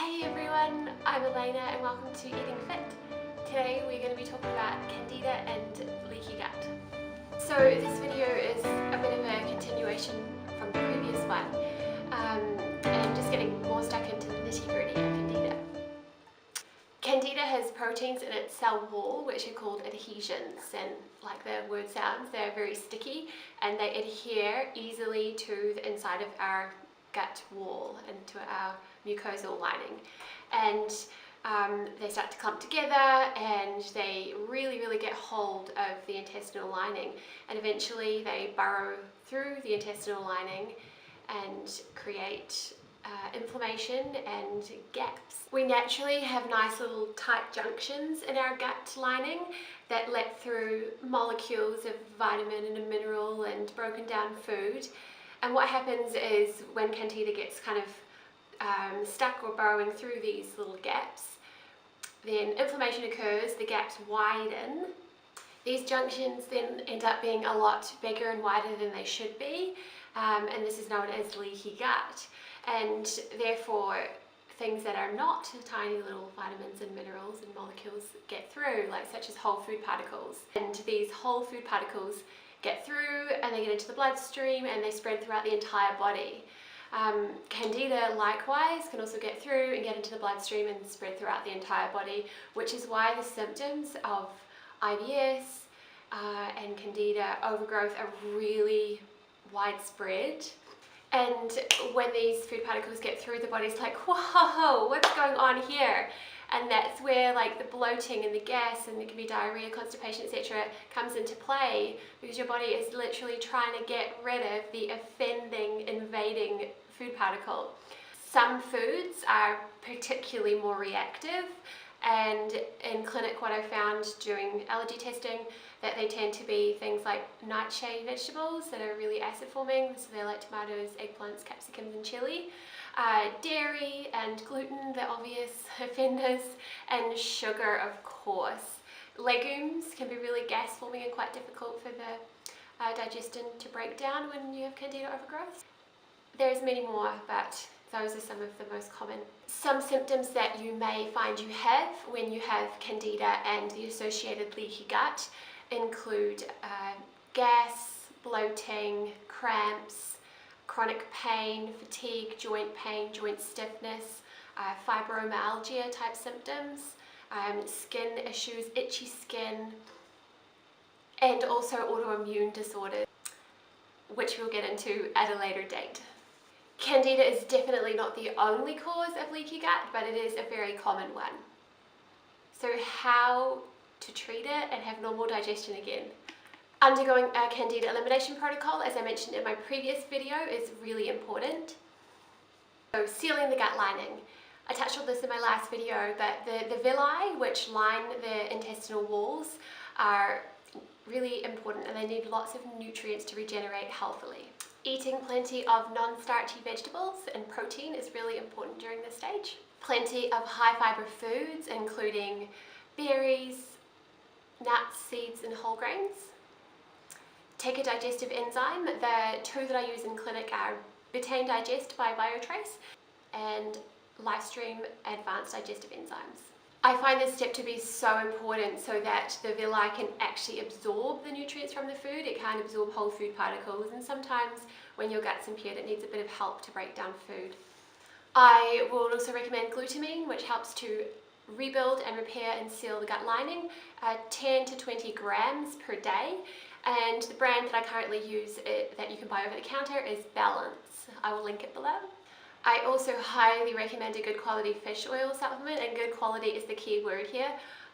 Hey everyone, I'm Elena and welcome to Eating Fit. Today we're going to be talking about Candida and leaky gut. So this video is a bit of a continuation from the previous one and just getting more stuck into the nitty-gritty of Candida. Candida has proteins in its cell wall which are called adhesions, and like the word sounds, they're very sticky and they adhere easily to the inside of our gut wall and to our mucosal lining, and they start to clump together and they really get hold of the intestinal lining, and eventually they burrow through the intestinal lining and create inflammation and gaps. We naturally have nice little tight junctions in our gut lining that let through molecules of vitamin and a mineral and broken down food. And what happens is when Candida gets kind of stuck or burrowing through these little gaps, then inflammation occurs, the gaps widen. These junctions then end up being a lot bigger and wider than they should be, and this is known as leaky gut. And therefore, things that are not tiny little vitamins and minerals and molecules get through, like such as whole food particles. And these whole food particles get through and they get into the bloodstream and they spread throughout the entire body. Candida likewise can also get through and get into the bloodstream and spread throughout the entire body, which is why the symptoms of IBS and Candida overgrowth are really widespread. And when these food particles get through, the body's like, whoa, what's going on here? And that's where like the bloating and the gas, and there can be diarrhea, constipation, etc. comes into play, because your body is literally trying to get rid of the offending, invading food particle. Some foods are particularly more reactive, and in clinic what I found doing allergy testing, that they tend to be things like nightshade vegetables that are really acid forming, so they're like tomatoes, eggplants, capsicums and chili. Dairy and gluten, the obvious offenders, and sugar of course. Legumes can be really gas forming and quite difficult for the digestion to break down when you have Candida overgrowth. There's many more, but those are some of the most common. Some symptoms that you may find you have when you have Candida and the associated leaky gut include gas, bloating, cramps, chronic pain, fatigue, joint pain, joint stiffness, fibromyalgia type symptoms, skin issues, itchy skin, and also autoimmune disorders, which we'll get into at a later date. Candida is definitely not the only cause of leaky gut, but it is a very common one. So how to treat it and have normal digestion again? Undergoing a Candida elimination protocol, as I mentioned in my previous video, is really important. So sealing the gut lining. I touched on this in my last video, but the villi which line the intestinal walls are really important, and they need lots of nutrients to regenerate healthily. Eating plenty of non-starchy vegetables and protein is really important during this stage. Plenty of high fiber foods, including berries, nuts, seeds and whole grains. Take a digestive enzyme. The two that I use in clinic are Betaine Digest by Biotrace and Livestream Advanced Digestive Enzymes. I find this step to be so important so that the villi can actually absorb the nutrients from the food. It can't absorb whole food particles, and sometimes when your gut's impaired it needs a bit of help to break down food. I will also recommend glutamine, which helps to rebuild and repair and seal the gut lining, 10 to 20 grams per day. And the brand that I currently use that you can buy over the counter is Balance. I will link it below. I also highly recommend a good quality fish oil supplement, and good quality is the key word here.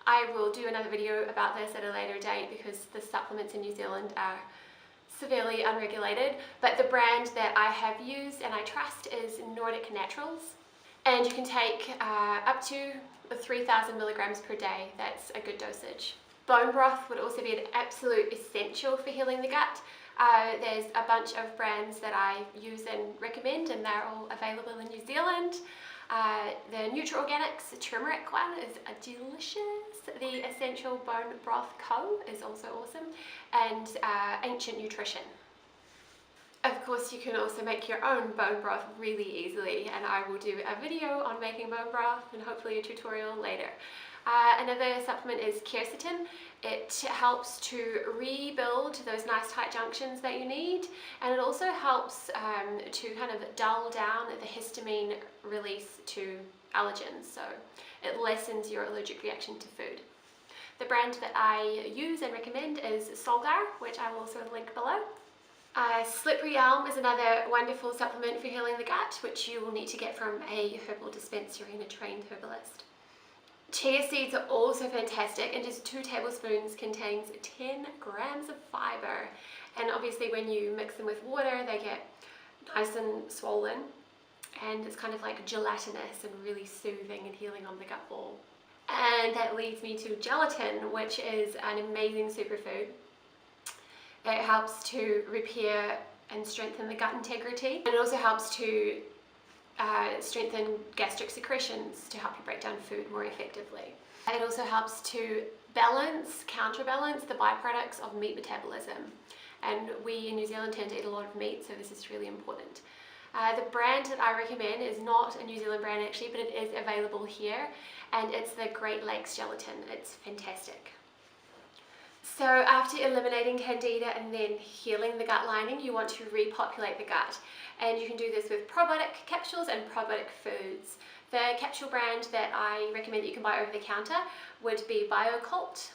I will do another video about this at a later date because the supplements in New Zealand are severely unregulated, but the brand that I have used and I trust is Nordic Naturals, and you can take up to 3,000 milligrams per day. That's a good dosage. Bone broth would also be an absolute essential for healing the gut. There's a bunch of brands that I use and recommend, and they're all available in New Zealand. The Nutra-Organics turmeric one is delicious. The Essential Bone Broth Co is also awesome, and Ancient Nutrition. Of course, you can also make your own bone broth really easily, and I will do a video on making bone broth and hopefully a tutorial later. Another supplement is quercetin. It helps to rebuild those nice tight junctions that you need, and it also helps to kind of dull down the histamine release to allergens, so it lessens your allergic reaction to food. The brand that I use and recommend is Solgar, which I will also link below. Slippery elm is another wonderful supplement for healing the gut, which you will need to get from a herbal dispensary and a trained herbalist. Chia seeds are also fantastic, and just 2 tablespoons contains 10 grams of fiber, and obviously when you mix them with water they get nice and swollen, and it's kind of like gelatinous and really soothing and healing on the gut wall. And that leads me to gelatin, which is an amazing superfood. It helps to repair and strengthen the gut integrity, and it also helps to strengthen gastric secretions to help you break down food more effectively. It also helps to counterbalance the byproducts of meat metabolism, and we in New Zealand tend to eat a lot of meat, so this is really important. The brand that I recommend is not a New Zealand brand actually, but it is available here, and it's the Great Lakes gelatin. It's fantastic. So after eliminating Candida and then healing the gut lining, you want to repopulate the gut, and you can do this with probiotic capsules and probiotic foods. The capsule brand that I recommend that you can buy over the counter would be BioCult.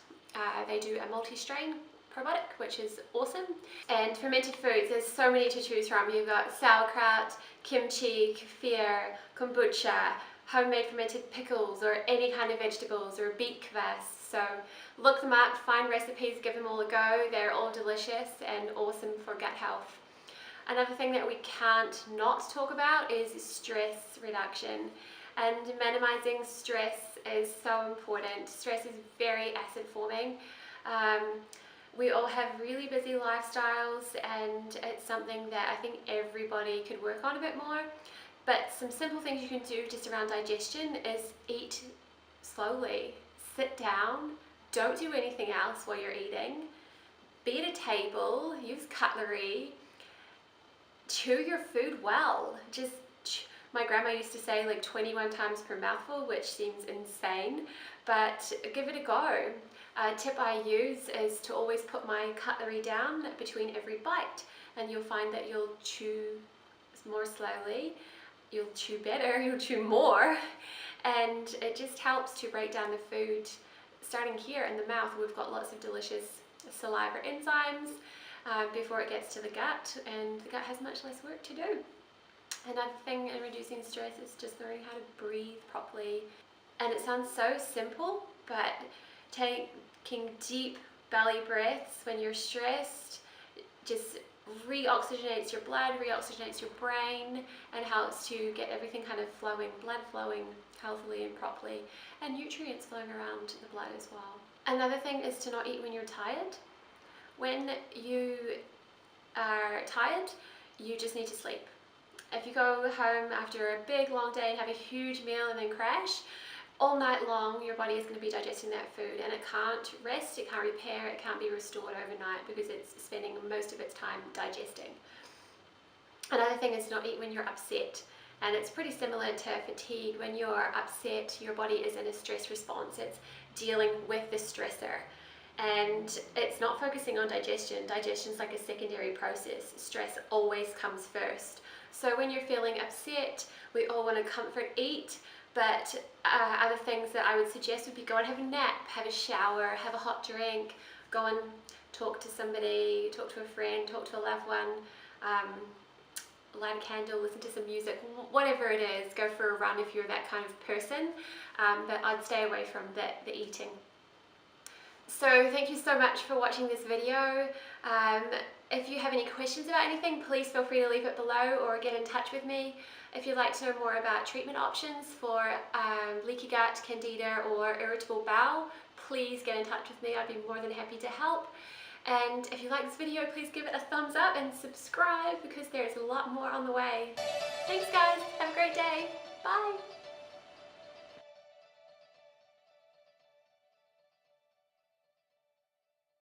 They do a multi-strain probiotic, which is awesome. And fermented foods, there's so many to choose from. You've got sauerkraut, kimchi, kefir, kombucha, homemade fermented pickles, or any kind of vegetables, or beet kvass. So look them up, find recipes, give them all a go. They're all delicious and awesome for gut health. Another thing that we can't not talk about is stress reduction, and minimizing stress is so important. Stress is very acid forming. We all have really busy lifestyles, and it's something that I think everybody could work on a bit more. But some simple things you can do just around digestion is eat slowly, sit down, don't do anything else while you're eating, be at a table, use cutlery, chew your food well. My grandma used to say like 21 times per mouthful, which seems insane, but give it a go. A tip I use is to always put my cutlery down between every bite, and you'll find that you'll chew more slowly, you'll chew better, you'll chew more, and it just helps to break down the food. Starting here in the mouth, we've got lots of delicious saliva enzymes before it gets to the gut, and the gut has much less work to do. Another thing in reducing stress is just learning how to breathe properly. And it sounds so simple, but taking deep belly breaths when you're stressed just reoxygenates your blood, reoxygenates your brain, and helps to get everything kind of flowing, blood flowing healthily and properly, and nutrients flowing around the blood as well. Another thing is to not eat when you're tired. When you are tired, you just need to sleep. If you go home after a big long day and have a huge meal and then crash, all night long your body is going to be digesting that food, and it can't rest, it can't repair, it can't be restored overnight because it's spending most of its time digesting. Another thing is to not eat when you're upset, and it's pretty similar to fatigue. When you're upset, your body is in a stress response. It's dealing with the stressor, and it's not focusing on digestion. Digestion is like a secondary process. Stress always comes first. So when you're feeling upset, we all want to comfort eat, but other things that I would suggest would be go and have a nap, have a shower, have a hot drink, go and talk to somebody, talk to a friend, talk to a loved one, light a candle, listen to some music, whatever it is. Go for a run if you're that kind of person, but I'd stay away from the eating. So thank you so much for watching this video. If you have any questions about anything, please feel free to leave it below or get in touch with me. If you'd like to know more about treatment options for leaky gut, candida, or irritable bowel, please get in touch with me. I'd be more than happy to help. And if you like this video, please give it a thumbs up and subscribe, because there's a lot more on the way. Thanks guys, have a great day. Bye.